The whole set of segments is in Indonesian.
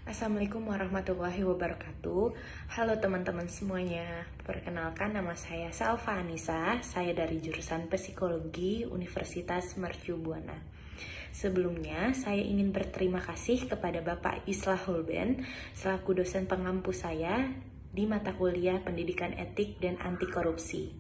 Assalamualaikum warahmatullahi wabarakatuh. Halo teman-teman semuanya. Perkenalkan, nama saya Salva Anissa. Saya dari jurusan Psikologi Universitas Mercu Buana. Sebelumnya, saya ingin berterima kasih kepada Bapak Islahul Ben selaku dosen pengampu saya di mata kuliah Pendidikan Etik dan Anti Korupsi.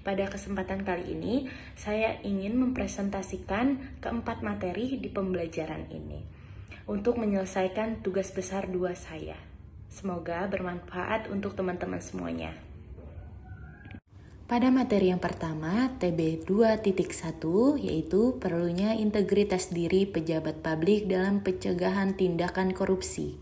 Pada kesempatan kali ini, saya ingin mempresentasikan keempat materi di pembelajaran ini untuk menyelesaikan tugas besar 2 saya. Semoga bermanfaat untuk teman-teman semuanya. Pada materi yang pertama, TB 2.1, yaitu perlunya integritas diri pejabat publik dalam pencegahan tindakan korupsi.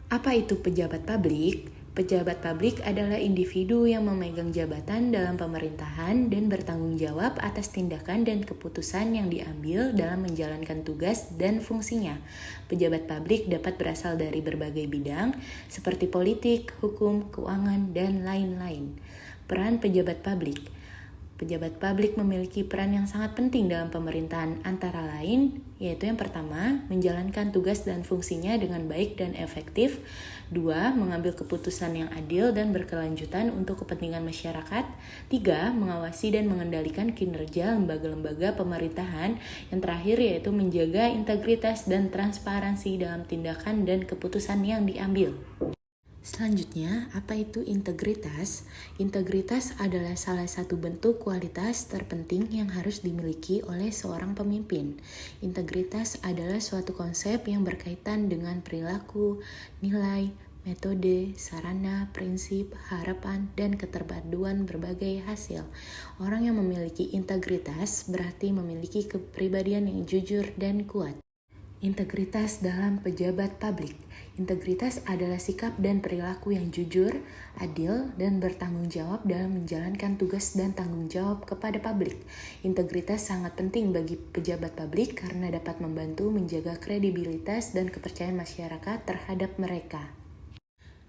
Apa itu pejabat publik? Pejabat publik adalah individu yang memegang jabatan dalam pemerintahan dan bertanggung jawab atas tindakan dan keputusan yang diambil dalam menjalankan tugas dan fungsinya. Pejabat publik dapat berasal dari berbagai bidang seperti politik, hukum, keuangan, dan lain-lain. Peran pejabat publik. Pejabat publik memiliki peran yang sangat penting dalam pemerintahan, antara lain yaitu yang pertama, menjalankan tugas dan fungsinya dengan baik dan efektif. 2. Mengambil keputusan yang adil dan berkelanjutan untuk kepentingan masyarakat. 3. Mengawasi dan mengendalikan kinerja lembaga-lembaga pemerintahan. Yang terakhir yaitu menjaga integritas dan transparansi dalam tindakan dan keputusan yang diambil. Selanjutnya, apa itu integritas? Integritas adalah salah satu bentuk kualitas terpenting yang harus dimiliki oleh seorang pemimpin. Integritas adalah suatu konsep yang berkaitan dengan perilaku, nilai, metode, sarana, prinsip, harapan, dan keterpaduan berbagai hasil. Orang yang memiliki integritas berarti memiliki kepribadian yang jujur dan kuat. Integritas dalam pejabat publik. Integritas adalah sikap dan perilaku yang jujur, adil, dan bertanggung jawab dalam menjalankan tugas dan tanggung jawab kepada publik. Integritas sangat penting bagi pejabat publik karena dapat membantu menjaga kredibilitas dan kepercayaan masyarakat terhadap mereka.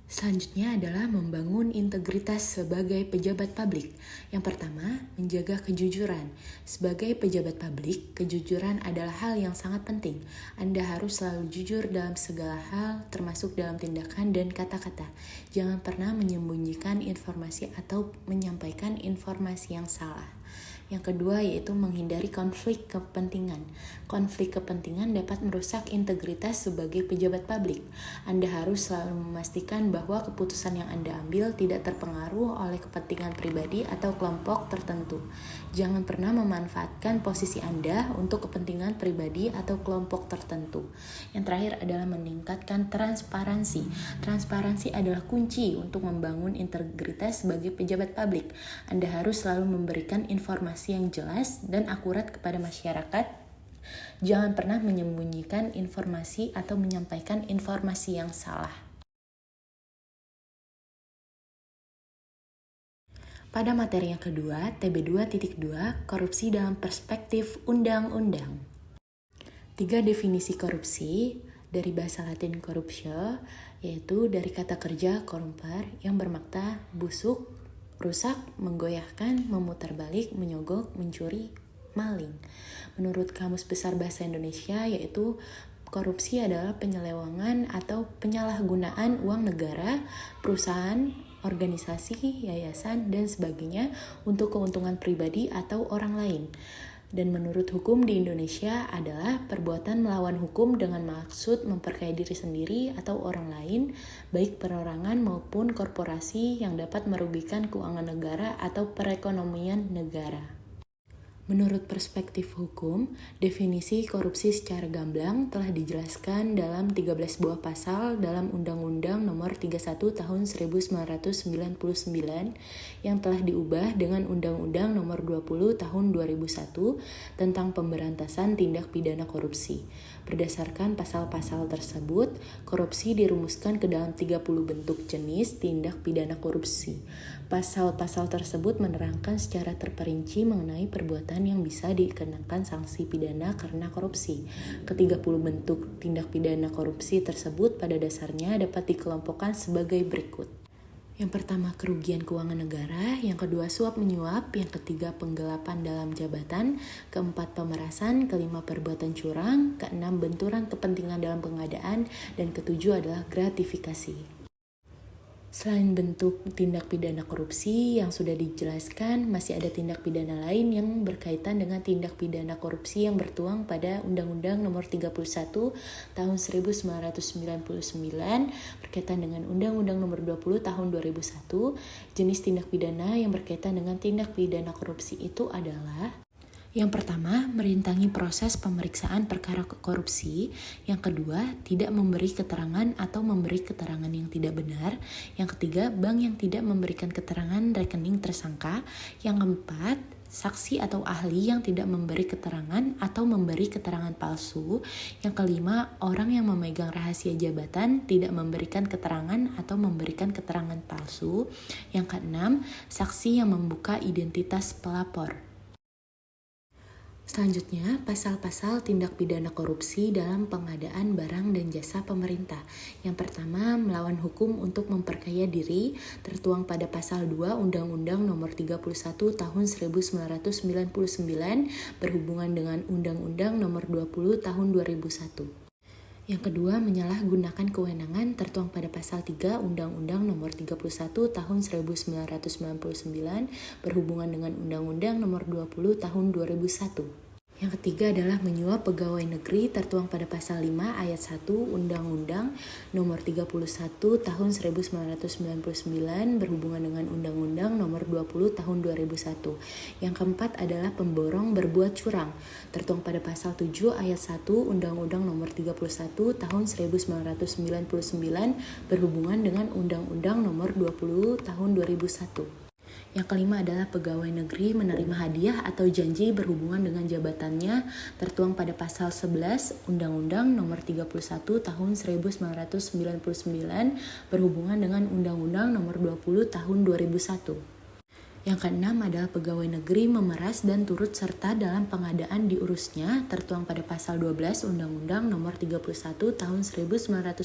Selanjutnya adalah membangun integritas sebagai pejabat publik. Yang pertama, menjaga kejujuran. Sebagai pejabat publik, kejujuran adalah hal yang sangat penting. Anda harus selalu jujur dalam segala hal, termasuk dalam tindakan dan kata-kata. Jangan pernah menyembunyikan informasi atau menyampaikan informasi yang salah. Yang kedua yaitu menghindari konflik kepentingan. Konflik kepentingan dapat merusak integritas sebagai pejabat publik. Anda harus selalu memastikan bahwa keputusan yang Anda ambil tidak terpengaruh oleh kepentingan pribadi atau kelompok tertentu. Jangan pernah memanfaatkan posisi Anda untuk kepentingan pribadi atau kelompok tertentu. Yang terakhir adalah meningkatkan transparansi. Transparansi adalah kunci untuk membangun integritas sebagai pejabat publik. Anda harus selalu memberikan informasi yang jelas dan akurat kepada masyarakat. Jangan pernah menyembunyikan informasi atau menyampaikan informasi yang salah. Pada materi yang kedua, TB 2.2, korupsi dalam perspektif undang-undang. 3 definisi korupsi dari bahasa Latin corruptio, yaitu dari kata kerja corrumpere yang bermakna busuk, rusak, menggoyahkan, memutarbalik, menyogok, mencuri, maling. Menurut Kamus Besar Bahasa Indonesia, yaitu korupsi adalah penyelewengan atau penyalahgunaan uang negara, perusahaan, organisasi, yayasan, dan sebagainya untuk keuntungan pribadi atau orang lain. Dan menurut hukum di Indonesia adalah perbuatan melawan hukum dengan maksud memperkaya diri sendiri atau orang lain, baik perorangan maupun korporasi yang dapat merugikan keuangan negara atau perekonomian negara. Menurut perspektif hukum, definisi korupsi secara gamblang telah dijelaskan dalam 13 buah pasal dalam Undang-Undang Nomor 31 Tahun 1999 yang telah diubah dengan Undang-Undang Nomor 20 Tahun 2001 tentang pemberantasan tindak pidana korupsi. Berdasarkan pasal-pasal tersebut, korupsi dirumuskan ke dalam 30 bentuk jenis tindak pidana korupsi. Pasal-pasal tersebut menerangkan secara terperinci mengenai perbuatan yang bisa dikenakan sanksi pidana karena korupsi. Ke-30 bentuk tindak pidana korupsi tersebut pada dasarnya dapat dikelompokkan sebagai berikut. Yang pertama, kerugian keuangan negara. Yang kedua, suap menyuap. Yang ketiga, penggelapan dalam jabatan. Keempat, pemerasan. Kelima, perbuatan curang. Keenam, benturan kepentingan dalam pengadaan. Dan ketujuh adalah gratifikasi. Selain bentuk tindak pidana korupsi yang sudah dijelaskan, masih ada tindak pidana lain yang berkaitan dengan tindak pidana korupsi yang bertuang pada Undang-Undang Nomor 31 Tahun 1999 berkaitan dengan Undang-Undang Nomor 20 Tahun 2001. Jenis tindak pidana yang berkaitan dengan tindak pidana korupsi itu adalah: yang pertama, merintangi proses pemeriksaan perkara korupsi. Yang kedua, tidak memberi keterangan atau memberi keterangan yang tidak benar. Yang ketiga, bank yang tidak memberikan keterangan rekening tersangka. Yang keempat, saksi atau ahli yang tidak memberi keterangan atau memberi keterangan palsu. Yang kelima, orang yang memegang rahasia jabatan tidak memberikan keterangan atau memberikan keterangan palsu. Yang keenam, saksi yang membuka identitas pelapor. Selanjutnya, pasal-pasal tindak pidana korupsi dalam pengadaan barang dan jasa pemerintah. Yang pertama, melawan hukum untuk memperkaya diri, tertuang pada pasal 2 Undang-Undang Nomor 31 Tahun 1999 berhubungan dengan Undang-Undang Nomor 20 Tahun 2001. Yang kedua, menyalahgunakan kewenangan tertuang pada pasal 3 Undang-Undang Nomor 31 Tahun 1999 berhubungan dengan Undang-Undang Nomor 20 Tahun 2001. Yang ketiga adalah menyuap pegawai negeri tertuang pada pasal 5 ayat 1 Undang-Undang Nomor 31 Tahun 1999 berhubungan dengan Undang-Undang Nomor 20 Tahun 2001. Yang keempat adalah pemborong berbuat curang tertuang pada pasal 7 ayat 1 Undang-Undang Nomor 31 Tahun 1999 berhubungan dengan Undang-Undang Nomor 20 Tahun 2001. Yang kelima adalah pegawai negeri menerima hadiah atau janji berhubungan dengan jabatannya tertuang pada pasal 11 Undang-Undang Nomor 31 Tahun 1999 berhubungan dengan Undang-Undang Nomor 20 Tahun 2001. Yang keenam adalah pegawai negeri memeras dan turut serta dalam pengadaan diurusnya tertuang pada pasal 12 Undang-Undang Nomor 31 Tahun 1999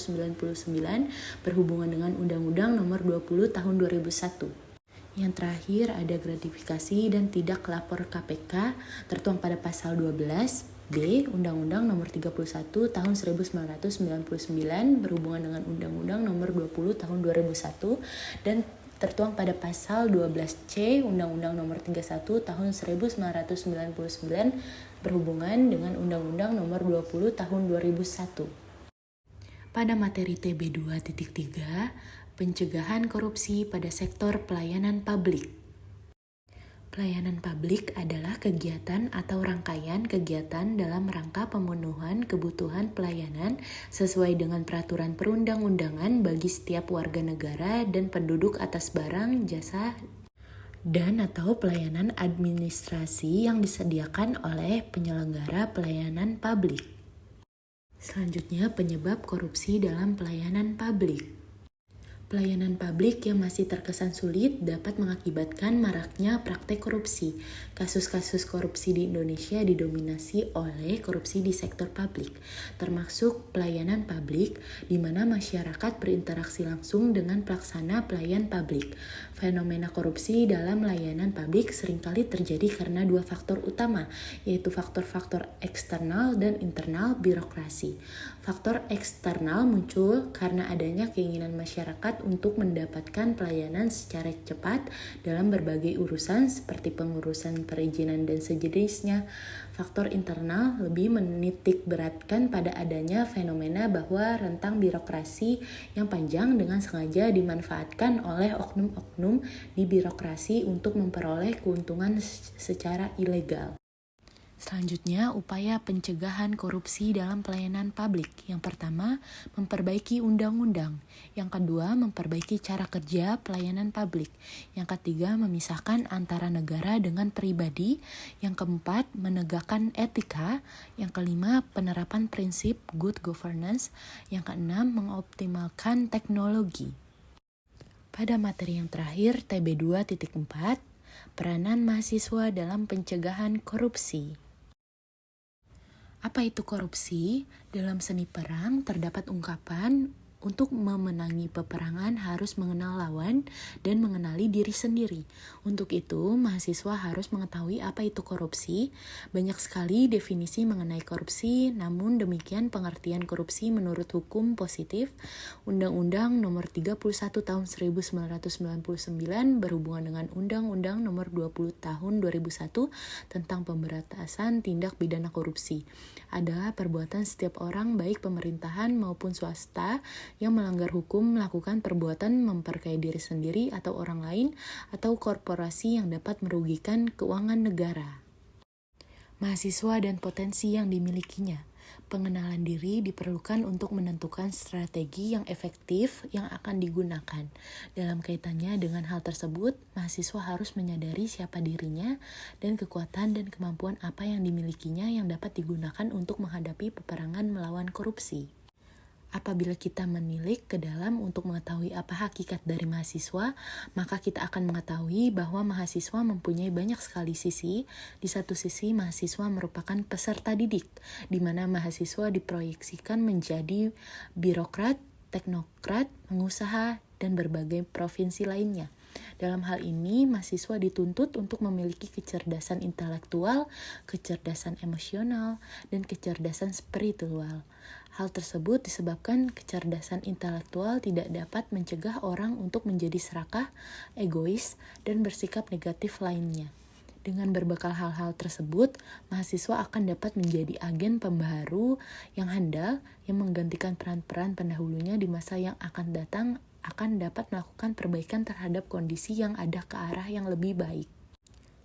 berhubungan dengan Undang-Undang Nomor 20 Tahun 2001. Yang terakhir ada gratifikasi dan tidak lapor KPK tertuang pada pasal 12B Undang-Undang Nomor 31 Tahun 1999 berhubungan dengan Undang-Undang Nomor 20 Tahun 2001 dan tertuang pada pasal 12C Undang-Undang Nomor 31 Tahun 1999 berhubungan dengan Undang-Undang Nomor 20 Tahun 2001. Pada materi TB2.3, pencegahan korupsi pada sektor pelayanan publik. Pelayanan publik adalah kegiatan atau rangkaian kegiatan dalam rangka pemenuhan kebutuhan pelayanan sesuai dengan peraturan perundang-undangan bagi setiap warga negara dan penduduk atas barang, jasa, dan atau pelayanan administrasi yang disediakan oleh penyelenggara pelayanan publik. Selanjutnya, penyebab korupsi dalam pelayanan publik. Pelayanan publik yang masih terkesan sulit dapat mengakibatkan maraknya praktek korupsi. Kasus-kasus korupsi di Indonesia didominasi oleh korupsi di sektor publik, termasuk pelayanan publik, di mana masyarakat berinteraksi langsung dengan pelaksana pelayan publik. Fenomena korupsi dalam layanan publik seringkali terjadi karena dua faktor utama, yaitu faktor-faktor eksternal dan internal birokrasi. Faktor eksternal muncul karena adanya keinginan masyarakat untuk mendapatkan pelayanan secara cepat dalam berbagai urusan seperti pengurusan perizinan dan sejenisnya. Faktor internal lebih menitik beratkan pada adanya fenomena bahwa rentang birokrasi yang panjang dengan sengaja dimanfaatkan oleh oknum-oknum di birokrasi untuk memperoleh keuntungan secara ilegal. Selanjutnya, upaya pencegahan korupsi dalam pelayanan publik. Yang pertama, memperbaiki undang-undang. Yang kedua, memperbaiki cara kerja pelayanan publik. Yang ketiga, memisahkan antara negara dengan pribadi. Yang keempat, menegakkan etika. Yang kelima, penerapan prinsip good governance. Yang keenam, mengoptimalkan teknologi. Pada materi yang terakhir, TB2.4, peranan mahasiswa dalam pencegahan korupsi. Apa itu korupsi? Dalam seni perang terdapat ungkapan Untuk memenangi peperangan harus mengenal lawan dan mengenali diri sendiri. Untuk itu, mahasiswa harus mengetahui apa itu korupsi. Banyak sekali definisi mengenai korupsi, namun demikian pengertian korupsi menurut hukum positif. Undang-Undang Nomor 31 Tahun 1999 berhubungan dengan Undang-Undang Nomor 20 Tahun 2001 tentang pemberantasan tindak pidana korupsi. Adalah perbuatan setiap orang baik pemerintahan maupun swasta yang melanggar hukum melakukan perbuatan memperkaya diri sendiri atau orang lain atau korporasi yang dapat merugikan keuangan negara. Mahasiswa dan potensi yang dimilikinya. Pengenalan diri diperlukan untuk menentukan strategi yang efektif yang akan digunakan. Dalam kaitannya dengan hal tersebut, mahasiswa harus menyadari siapa dirinya dan kekuatan dan kemampuan apa yang dimilikinya yang dapat digunakan untuk menghadapi peperangan melawan korupsi. Apabila kita menilik ke dalam untuk mengetahui apa hakikat dari mahasiswa, maka kita akan mengetahui bahwa mahasiswa mempunyai banyak sekali sisi. Di satu sisi, mahasiswa merupakan peserta didik, di mana mahasiswa diproyeksikan menjadi birokrat, teknokrat, pengusaha, dan berbagai provinsi lainnya. Dalam hal ini, mahasiswa dituntut untuk memiliki kecerdasan intelektual, kecerdasan emosional, dan kecerdasan spiritual. Hal tersebut disebabkan kecerdasan intelektual tidak dapat mencegah orang untuk menjadi serakah, egois, dan bersikap negatif lainnya. Dengan berbekal hal-hal tersebut, mahasiswa akan dapat menjadi agen pembaharu yang handal yang menggantikan peran-peran pendahulunya di masa yang akan datang, akan dapat melakukan perbaikan terhadap kondisi yang ada ke arah yang lebih baik.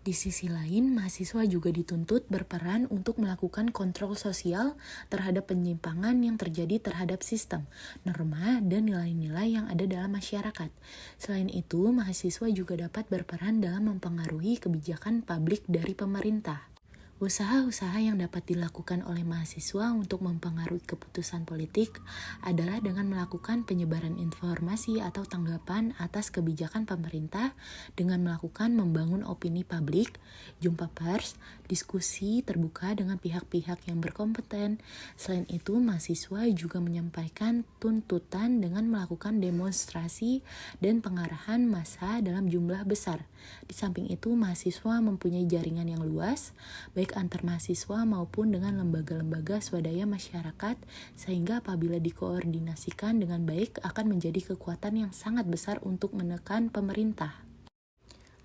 Di sisi lain, mahasiswa juga dituntut berperan untuk melakukan kontrol sosial terhadap penyimpangan yang terjadi terhadap sistem, norma, dan nilai-nilai yang ada dalam masyarakat. Selain itu, mahasiswa juga dapat berperan dalam mempengaruhi kebijakan publik dari pemerintah. Usaha-usaha yang dapat dilakukan oleh mahasiswa untuk mempengaruhi keputusan politik adalah dengan melakukan penyebaran informasi atau tanggapan atas kebijakan pemerintah dengan melakukan membangun opini publik, jumpa pers, diskusi terbuka dengan pihak-pihak yang berkompeten. Selain itu, mahasiswa juga menyampaikan tuntutan dengan melakukan demonstrasi dan pengarahan massa dalam jumlah besar. Di samping itu, mahasiswa mempunyai jaringan yang luas, baik antar mahasiswa maupun dengan lembaga-lembaga swadaya masyarakat, sehingga apabila dikoordinasikan dengan baik akan menjadi kekuatan yang sangat besar untuk menekan pemerintah.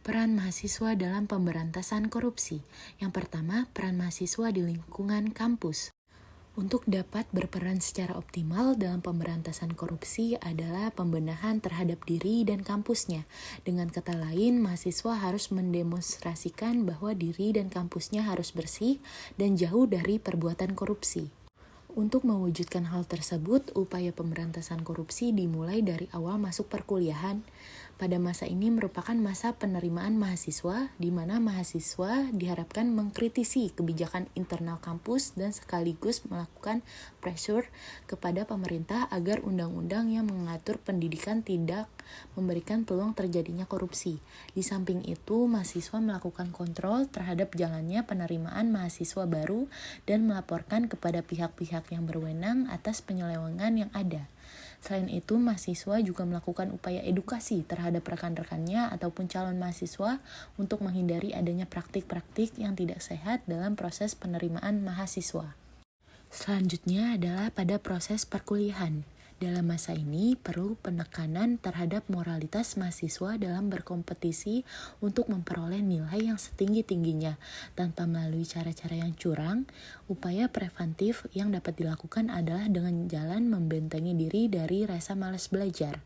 Peran mahasiswa dalam pemberantasan korupsi. Yang pertama, peran mahasiswa di lingkungan kampus. Untuk dapat berperan secara optimal dalam pemberantasan korupsi adalah pembenahan terhadap diri dan kampusnya. Dengan kata lain, mahasiswa harus mendemonstrasikan bahwa diri dan kampusnya harus bersih dan jauh dari perbuatan korupsi. Untuk mewujudkan hal tersebut, upaya pemberantasan korupsi dimulai dari awal masuk perkuliahan. Pada masa ini merupakan masa penerimaan mahasiswa, di mana mahasiswa diharapkan mengkritisi kebijakan internal kampus dan sekaligus melakukan pressure kepada pemerintah agar undang-undang yang mengatur pendidikan tidak memberikan peluang terjadinya korupsi. Di samping itu, mahasiswa melakukan kontrol terhadap jalannya penerimaan mahasiswa baru dan melaporkan kepada pihak-pihak yang berwenang atas penyelewengan yang ada. Selain itu, mahasiswa juga melakukan upaya edukasi terhadap rekan-rekannya ataupun calon mahasiswa untuk menghindari adanya praktik-praktik yang tidak sehat dalam proses penerimaan mahasiswa. Selanjutnya adalah pada proses perkuliahan. Dalam masa ini, perlu penekanan terhadap moralitas mahasiswa dalam berkompetisi untuk memperoleh nilai yang setinggi-tingginya tanpa melalui cara-cara yang curang. Upaya preventif yang dapat dilakukan adalah dengan jalan membentengi diri dari rasa malas belajar.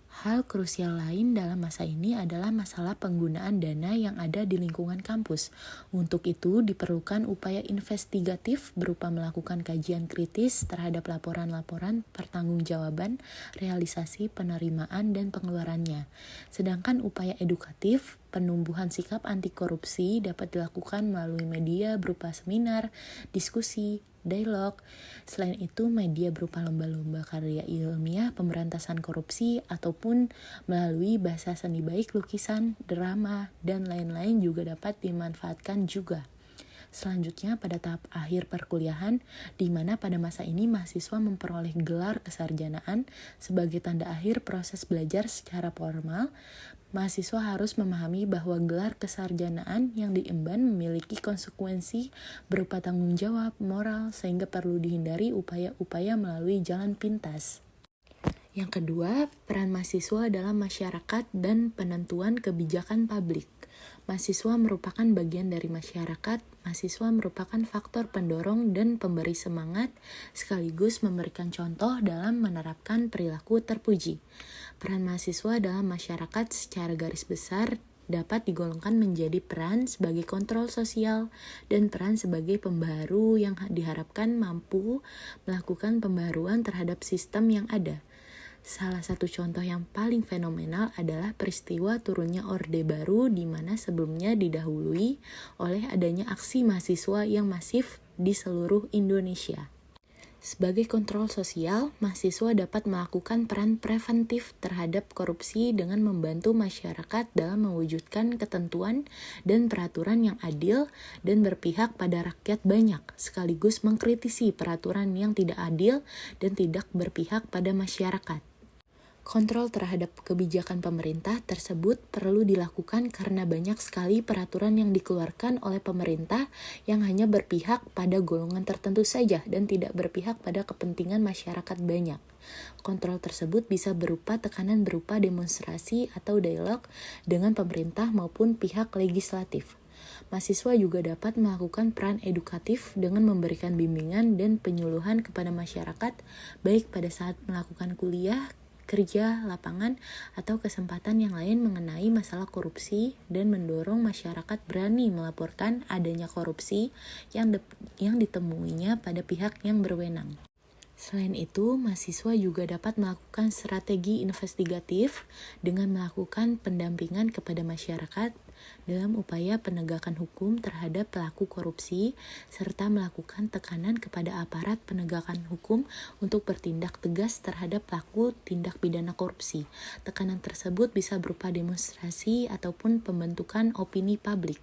Hal krusial lain dalam masa ini adalah masalah penggunaan dana yang ada di lingkungan kampus. Untuk itu diperlukan upaya investigatif berupa melakukan kajian kritis terhadap laporan-laporan pertanggungjawaban, realisasi penerimaan dan pengeluarannya. Sedangkan upaya edukatif, penumbuhan sikap anti korupsi dapat dilakukan melalui media berupa seminar, diskusi, dialog. Selain itu, media berupa lomba-lomba karya ilmiah pemberantasan korupsi ataupun melalui bahasa seni baik lukisan, drama, dan lain-lain juga dapat dimanfaatkan juga. Selanjutnya pada tahap akhir perkuliahan, di mana pada masa ini mahasiswa memperoleh gelar kesarjanaan sebagai tanda akhir proses belajar secara formal. Mahasiswa harus memahami bahwa gelar kesarjanaan yang diemban memiliki konsekuensi berupa tanggung jawab moral, sehingga perlu dihindari upaya-upaya melalui jalan pintas. Yang kedua, peran mahasiswa dalam masyarakat dan penentuan kebijakan publik. Mahasiswa merupakan bagian dari masyarakat. Mahasiswa merupakan faktor pendorong dan pemberi semangat, sekaligus memberikan contoh dalam menerapkan perilaku terpuji. Peran mahasiswa dalam masyarakat secara garis besar dapat digolongkan menjadi peran sebagai kontrol sosial dan peran sebagai pembaharu yang diharapkan mampu melakukan pembaharuan terhadap sistem yang ada. Salah satu contoh yang paling fenomenal adalah peristiwa turunnya Orde Baru, di mana sebelumnya didahului oleh adanya aksi mahasiswa yang masif di seluruh Indonesia. Sebagai kontrol sosial, mahasiswa dapat melakukan peran preventif terhadap korupsi dengan membantu masyarakat dalam mewujudkan ketentuan dan peraturan yang adil dan berpihak pada rakyat banyak, sekaligus mengkritisi peraturan yang tidak adil dan tidak berpihak pada masyarakat. Kontrol terhadap kebijakan pemerintah tersebut perlu dilakukan karena banyak sekali peraturan yang dikeluarkan oleh pemerintah yang hanya berpihak pada golongan tertentu saja dan tidak berpihak pada kepentingan masyarakat banyak. Kontrol tersebut bisa berupa tekanan berupa demonstrasi atau dialog dengan pemerintah maupun pihak legislatif. Mahasiswa juga dapat melakukan peran edukatif dengan memberikan bimbingan dan penyuluhan kepada masyarakat, baik pada saat melakukan kuliah, kerja, lapangan, atau kesempatan yang lain mengenai masalah korupsi, dan mendorong masyarakat berani melaporkan adanya korupsi yang ditemuinya pada pihak yang berwenang. Selain itu, mahasiswa juga dapat melakukan strategi investigatif dengan melakukan pendampingan kepada masyarakat dalam upaya penegakan hukum terhadap pelaku korupsi, serta melakukan tekanan kepada aparat penegakan hukum untuk bertindak tegas terhadap pelaku tindak pidana korupsi. Tekanan tersebut bisa berupa demonstrasi ataupun pembentukan opini publik.